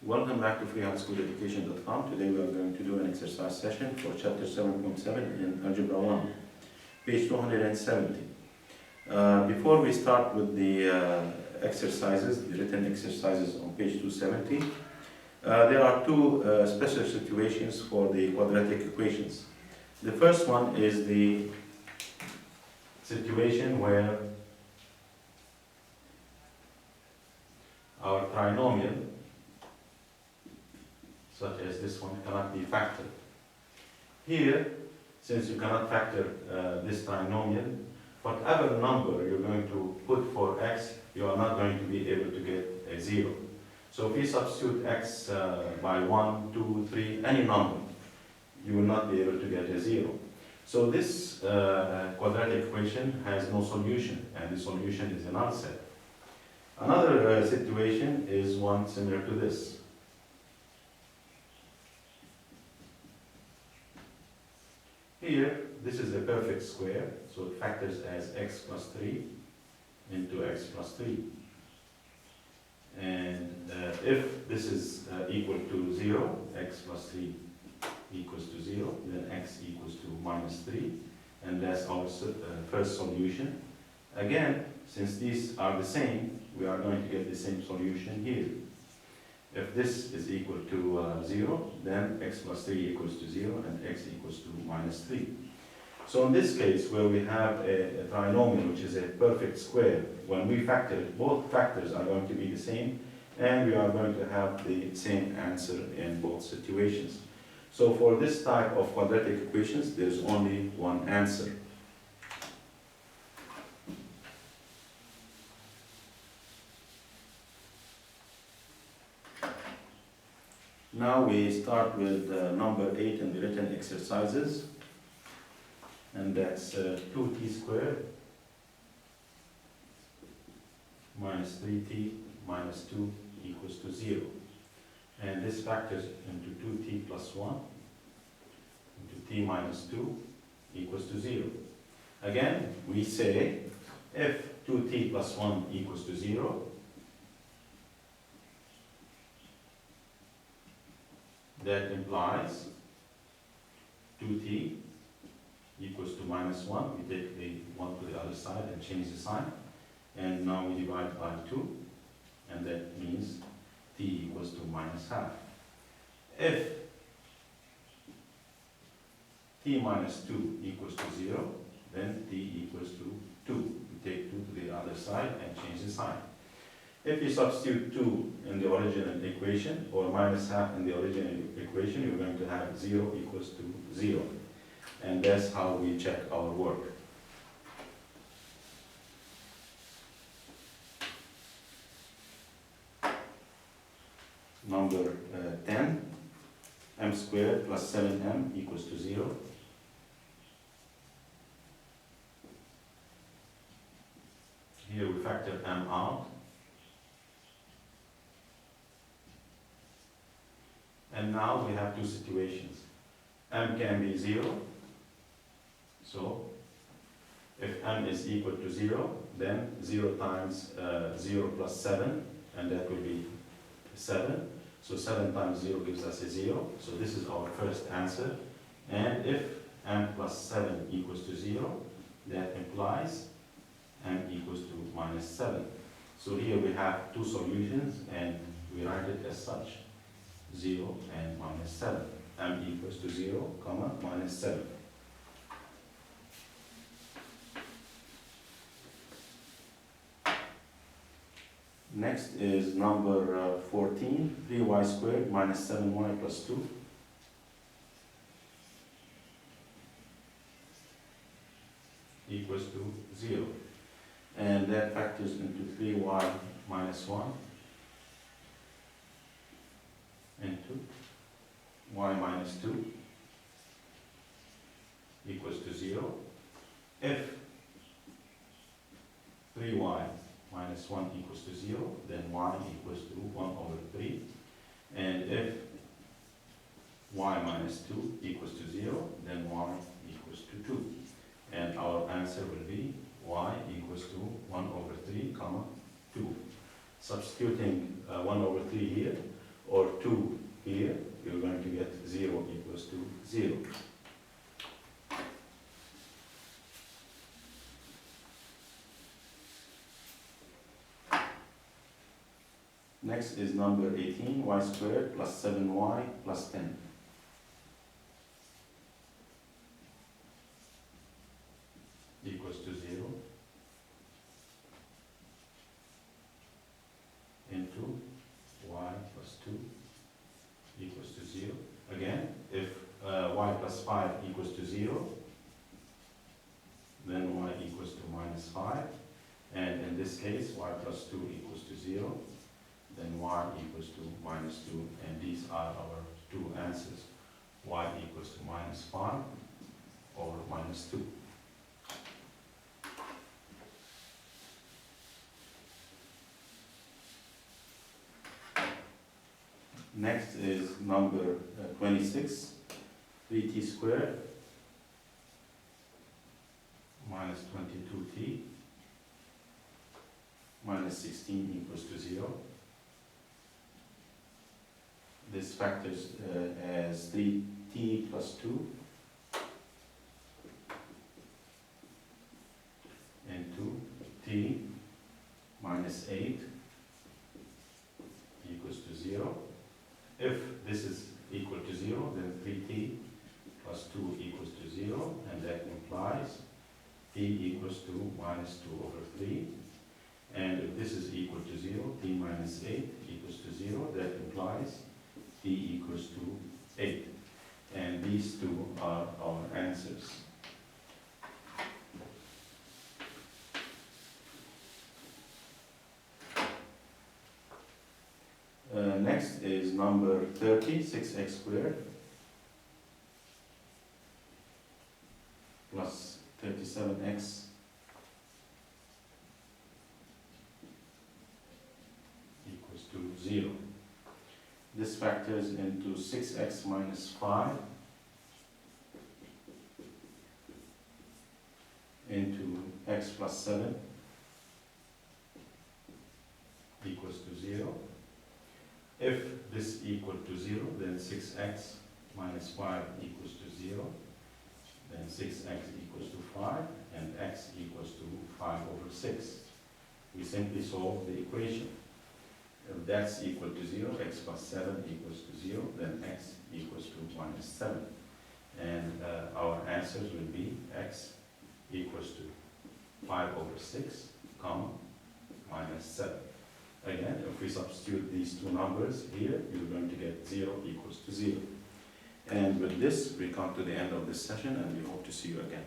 Welcome back to freehighschool.education.com. Today we are going to do an exercise session for chapter 7.7 in Algebra 1, page 270. Before we start with the exercises, the written exercises on page 270, there are two special situations for the quadratic equations. The first one is the situation where our trinomial, such as this one, cannot be factored. Here, since you cannot factor this trinomial, whatever number you're going to put for x, you are not going to be able to get a 0. So if you substitute x by 1, 2, 3, any number, you will not be able to get a 0. So this quadratic equation has no solution, and the solution is a null set. Another situation is one similar to this. Here, this is a perfect square, so it factors as x plus 3 into x plus 3. And if this is equal to 0, x plus 3 equals to 0, then x equals to minus 3, and that's our first solution. Again, since these are the same, we are going to get the same solution here. If this is equal to 0, then x plus 3 equals to 0 and x equals to minus 3. So in this case, where we have a trinomial which is a perfect square, when we factor it, both factors are going to be the same, and we are going to have the same answer in both situations. So for this type of quadratic equations, there is only one answer. Now we start with number 8 in the written exercises, and that's 2t squared minus 3t minus 2 equals to 0. And this factors into 2t plus 1 into t minus 2 equals to 0. Again, we say if 2t plus 1 equals to 0, that implies 2t equals to minus 1. We take the 1 to the other side and change the sign. And now we divide by 2. And that means t equals to minus half. If t minus 2 equals to 0, then t equals to 2. We take 2 to the other side and change the sign. If you substitute 2 in the original equation, or minus half in the original equation, you're going to have 0 equals to 0. And that's how we check our work. Number 10, m squared plus 7m equals to 0. Here we factor m out. And now we have two situations. M can be 0. So if m is equal to 0, then 0 times 0 plus 7, and that will be 7. So 7 times 0 gives us a 0. So this is our first answer. And if m plus 7 equals to 0, that implies m equals to minus 7. So here we have two solutions, and we write it as such. 0 and minus 7. M equals to 0, comma, minus 7. Next is number 14, 3y squared minus 7y plus 2. Equals to 0. And that factors into 3y minus 1 into y minus 2 equals to 0. If 3y minus 1 equals to 0, then y equals to 1 over 3. And if y minus 2 equals to 0, then y equals to 2. And our answer will be y equals to 1 over 3, comma, 2. Substituting 1 over 3 here, or Next is number 18, y squared plus 7y plus 10. Equals to 0 into y plus 2 equals to 0. Again, if y plus 5 equals to 0, then y equals to minus 5. And in this case, y plus 2 equals to 0, then y equals to minus 2. And these are our two answers. Y equals to minus 5 or minus 2. Next is number 26, 3t squared minus 22t minus 16 equals to 0. This factors as 3t plus 2 into t minus 8 equals to 0. If this is equal to 0, then 3t plus 2 equals to 0, and that implies t equals to minus 2 over 3. And if this is equal to 0, t minus 8 equals to 0, that implies t equals to 8. And these two are our answers. Next is number 30, 6x squared plus 37x equals to 0. This factors into 6x minus 5 into x plus 7 equals to 0. If this equal to 0, then 6x minus 5 equals to 0. Then 6x equals to 5, and x equals to 5 over 6. We simply solve the equation. If that's equal to 0, x plus 7 equals to 0, then x equals to minus 7. And our answers will be x equals to 5 over 6, comma, minus 7. Again, if we substitute these two numbers here, you're going to get 0 equals to 0. And with this, we come to the end of this session, and we hope to see you again.